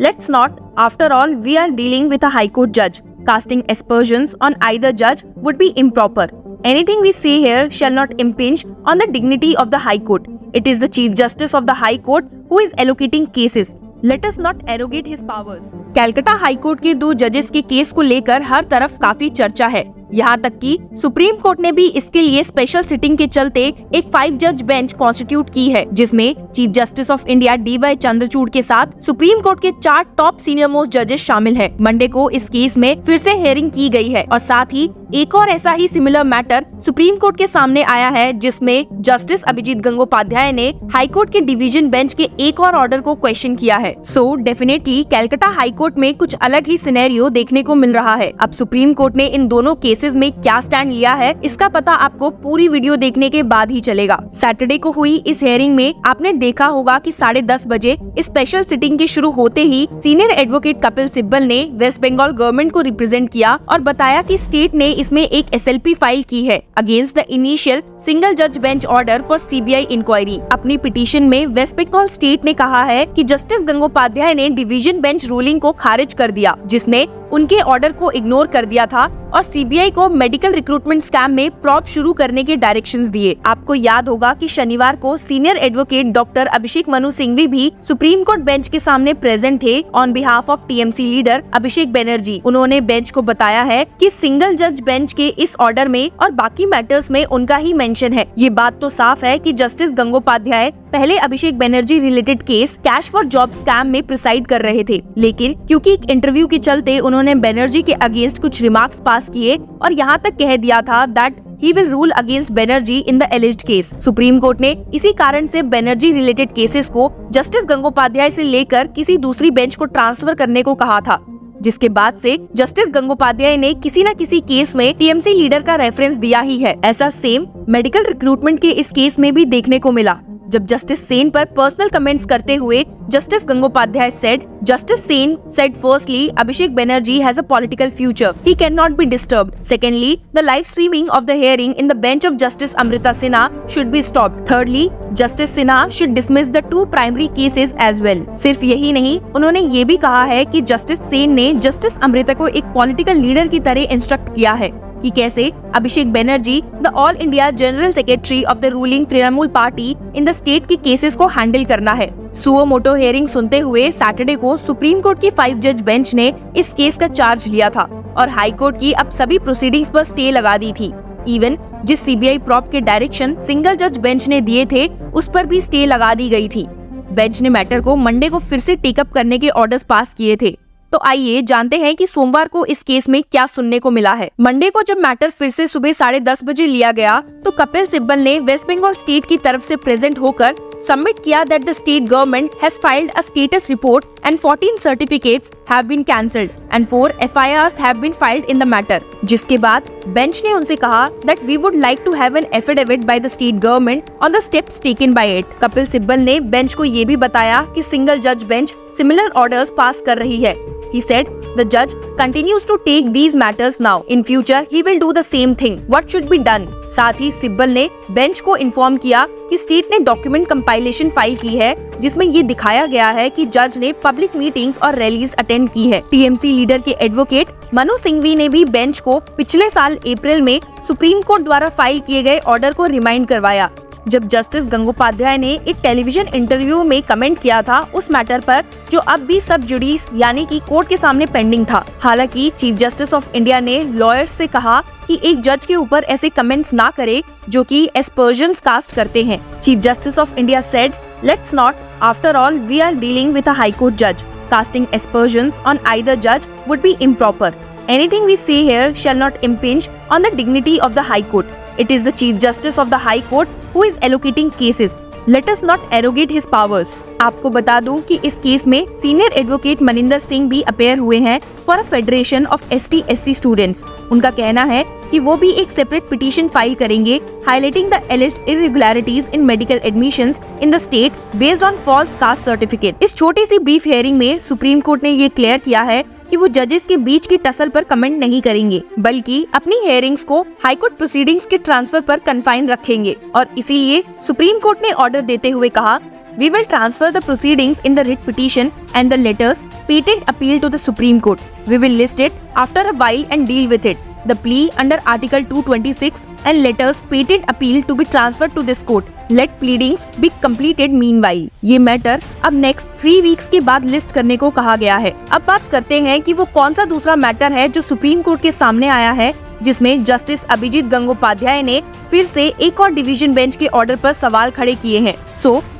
Let's not. After all, we are dealing with a High Court judge. Casting aspersions on either judge would be improper. Anything we say here shall not impinge on the dignity of the High Court. It is the Chief Justice of the High Court who is allocating cases. Let us not arrogate his powers. Calcutta high court के 2 जजेस के case को लेकर हर तरफ काफी चर्चा है। यहाँ तक कि सुप्रीम कोर्ट ने भी इसके लिए स्पेशल सिटिंग के चलते एक 5 जज बेंच कॉन्स्टिट्यूट की है, जिसमें chief justice of India DY Chandrachud के साथ सुप्रीम कोर्ट के 4 टॉप सीनियर मोस्ट जजेस शामिल हैं। मंडे को इस केस में फिर से हियरिंग की गई है और साथ ही एक और ऐसा ही सिमिलर मैटर सुप्रीम कोर्ट के सामने आया है, जिसमें जस्टिस अभिजीत गंगोपाध्याय ने हाई कोर्ट के डिवीजन बेंच के एक और ऑर्डर को क्वेश्चन किया है। So definitely Calcutta high court में कुछ अलग ही सिनेरियो देखने को मिल रहा है। अब सुप्रीम कोर्ट ने इन दोनों केसेस में क्या स्टैंड लिया है, इसका पता आपको पूरी वीडियो देखने के बाद ही चलेगा। सैटरडे को हुई इस हियरिंग में आपने देखा होगा कि 10:30 बजे स्पेशल सिटिंग के शुरू होते ही सीनियर एडवोकेट कपिल सिब्बल ने वेस्ट बंगाल गवर्नमेंट को रिप्रेजेंट किया और बताया कि स्टेट ने इसमें एक SLP फाइल की है अगेंस्ट द इनिशियल सिंगल जज bench order for CBI inquiry. अपनी पिटीशन में वेस्ट बंगाल स्टेट ने कहा है कि जस्टिस गंगोपाध्याय ने डिवीजन बेंच रूलिंग को खारिज कर दिया, जिसने उनके ऑर्डर को इग्नोर कर दिया था और CBI को मेडिकल रिक्रूटमेंट स्कैम में प्रॉब शुरू करने के डायरेक्शंस दिए। आपको याद होगा कि शनिवार को senior advocate doctor Abhishek Manu Singhvi भी सुप्रीम कोर्ट बेंच के सामने प्रेजेंट थे on behalf of TMC leader Abhishek Banerjee. उन्होंने बेंच को बताया है कि सिंगल जज बेंच के इस ऑर्डर में और बाकी मैटर्स में उनका ही मेंशन है। ये बात तो साफ है कि जस्टिस गंगोपाध्याय पहले Abhishek Banerjee related case cash for job scam में प्रिसाइड कर रहे थे, लेकिन क्योंकि एक इंटरव्यू के चलते उन्होंने बनर्जी के अगेंस्ट कुछ रिमार्क्स पास किए और यहाँ तक कह दिया था that he will rule against Banerjee in the एलिज्ड case. Supreme Court ने इसी कारण से बनर्जी रिलेटेड केसेस को जस्टिस गंगोपाध्याय से लेकर किसी दूसरी बेंच को ट्रांसफर करने को कहा था, जिसके बाद से जस्टिस गंगोपाध्याय ने किसी न किसी केस में TMC लीडर का रेफरेंस दिया ही है। ऐसा सेम मेडिकल रिक्रूटमेंट के इस केस में भी देखने को मिला, जब जस्टिस सेन पर पर्सनल कमेंट्स करते हुए justice Gangopadhyay said, Justice Sen said firstly, Abhishek Banerjee has a political future. He cannot be disturbed. Secondly, the live streaming of the hearing in the bench of Justice Amrita Sinha should be stopped. Thirdly, Justice Sinha should dismiss the 2 primary cases as well. सिर्फ यही नहीं, उन्होंने ये भी कहा है कि justice Sen ने जस्टिस अमृता को एक पॉलिटिकल लीडर की तरह इंस्ट्रक्ट किया है कि कैसे Abhishek Banerjee the all India general secretary of the ruling Trinamool party in the state के केसेस को हैंडल करना है। सुओ मोटो हियरिंग सुनते हुए सैटरडे को सुप्रीम कोर्ट की 5 जज बेंच ने इस केस का चार्ज लिया था और हाई कोर्ट की अब सभी प्रोसीडिंग्स पर स्टे लगा दी थी। इवन जिस CBI प्रॉब के डायरेक्शन सिंगल जज बेंच ने दिए थे, उस पर भी स्टे लगा दी गई थी। बेंच ने मैटर को मंडे को फिर से टेकअप करने के ऑर्डर्स पास किए थे। तो आइए जानते हैं कि सोमवार को इस केस में क्या सुनने को मिला है। मंडे को जब मैटर फिर से सुबह 10:30 बजे लिया गया, तो कपिल सिब्बल ने वेस्ट बंगाल स्टेट की तरफ से प्रेजेंट होकर सबमिट किया that the state government has filed a status report and 14 certificates have been cancelled and 4 FIRs have been filed in the matter. जिसके बाद बेंच ने उनसे कहा that we would like to have an affidavit by the state government on the steps taken by it. Kapil Sibal ने bench को ये भी बताया कि सिंगल जज बेंच सिमिलर ऑर्डर्स पास कर रही है। He said the judge continues to take these matters now. In future, he will do the same thing. What should be done? साथ ही सिब्बल ने बेंच को इन्फॉर्म किया कि स्टेट ने डॉक्यूमेंट कंपाइलेशन फाइल की है, जिसमें ये दिखाया गया है कि जज ने पब्लिक मीटिंग्स और रैलीज अटेंड की है। TMC लीडर के एडवोकेट मनु सिंघवी ने भी बेंच को पिछले साल अप्रैल में सुप्रीम कोर्ट द्वारा फाइल किए गए ऑर्डर को रिमाइंड करवाया, जब जस्टिस गंगोपाध्याय ने एक टेलीविजन इंटरव्यू में कमेंट किया था उस मैटर पर, जो अब भी सब जुडिस यानी कि कोर्ट के सामने पेंडिंग था। हालांकि चीफ जस्टिस ऑफ इंडिया ने लॉयर्स से कहा कि एक जज के ऊपर ऐसे कमेंट्स ना करे जो कि एस्पर्जन्स कास्ट करते हैं। Chief justice of India said, let's not, after all we are dealing with a high court जज. Casting aspersions on either judge would be improper. Anything we say here shall not impinge on the dignity of the High Court. It is the Chief Justice of the High Court who is allocating cases. Let us not arrogate his powers. आपको बता दूं कि इस case में senior advocate Maninder Singh भी appear हुए हैं for a federation of ST/SC students. उनका कहना है कि वो भी एक सेपरेट पिटीशन फाइल करेंगे highlighting the alleged irregularities in medical admissions in the state based on false caste certificate. इस छोटी सी ब्रीफ हियरिंग में सुप्रीम कोर्ट ने ये क्लियर किया है कि वो जजेस के बीच की टसल पर कमेंट नहीं करेंगे, बल्कि अपनी हियरिंग्स को हाई कोर्ट प्रोसीडिंग्स के ट्रांसफर पर कन्फाइन रखेंगे। और इसीलिए सुप्रीम कोर्ट ने ऑर्डर देते हुए कहा, We will transfer the proceedings in the writ petition and the letters patent appeal to the Supreme Court. We will list it after a while and deal with it. The plea under Article 226 and letters patent appeal to be transferred to this court. Let pleadings be completed meanwhile. ये matter अब next 3 weeks के बाद list करने को कहा गया है। अब बात करते हैं कि वो कौन सा दूसरा मैटर है जो सुप्रीम कोर्ट के सामने आया है, जिसमें जस्टिस अभिजीत गंगोपाध्याय ने फिर से एक और डिवीजन बेंच के ऑर्डर पर सवाल खड़े किए हैं।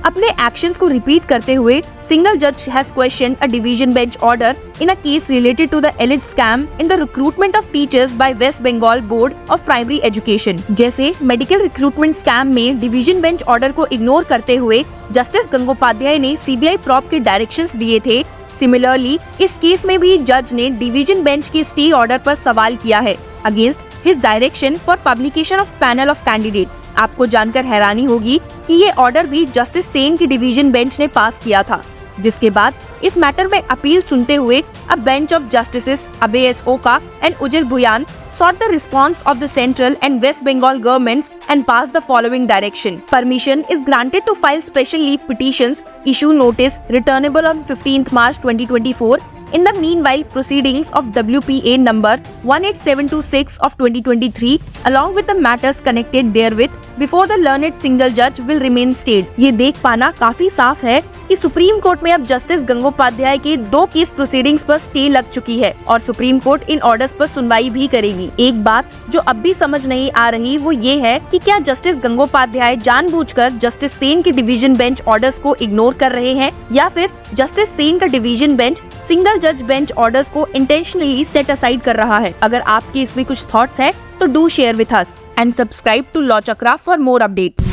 अपने एक्शंस को रिपीट करते हुए सिंगल जज has questioned a division bench order in a case related to the alleged scam in the recruitment of teachers by West Bengal board of primary education. जैसे मेडिकल रिक्रूटमेंट स्कैम में division bench order को ignore करते हुए justice Gangopadhyay ने CBI probe के directions दिए थे, similarly इस केस में भी जज ने डिवीजन बेंच के स्टे ऑर्डर पर सवाल किया है against his direction for publication of panel of candidates. आपको जानकर हैरानी होगी कि ये ऑर्डर भी जस्टिस सेन की डिवीजन बेंच ने पास किया था, जिसके बाद इस मैटर में अपील सुनते हुए a bench of justices Abhay S Oka and Ujjal Bhuyan sought the response of the central and West Bengal governments and passed the following direction. Permission is granted to file special leave petitions, issue notice returnable on 15th March 2024. In the meanwhile, proceedings of WPA number 18726 of 2023 along with the matters connected therewith before the learned single judge will remain stayed. ये देख पाना काफी साफ है कि supreme court में अब justice Gangopadhyay के 2 केस प्रोसीडिंग्स पर स्टे लग चुकी है और सुप्रीम कोर्ट इन ऑर्डर्स पर सुनवाई भी करेगी। एक बात जो अब भी समझ नहीं आ रही वो ये है कि क्या जस्टिस गंगोपाध्याय जानबूझकर जस्टिस सेन के डिवीजन बेंच ऑर्डर्स को इग्नोर कर रहे हैं या फिर जस्टिस सेन का डिवीजन बेंच सिंगल जज बेंच ऑर्डर्स को इंटेंशनली सेट असाइड कर रहा है। अगर आपके इसमें कुछ थॉट्स है तो do share with us and subscribe to law Chakra for more updates.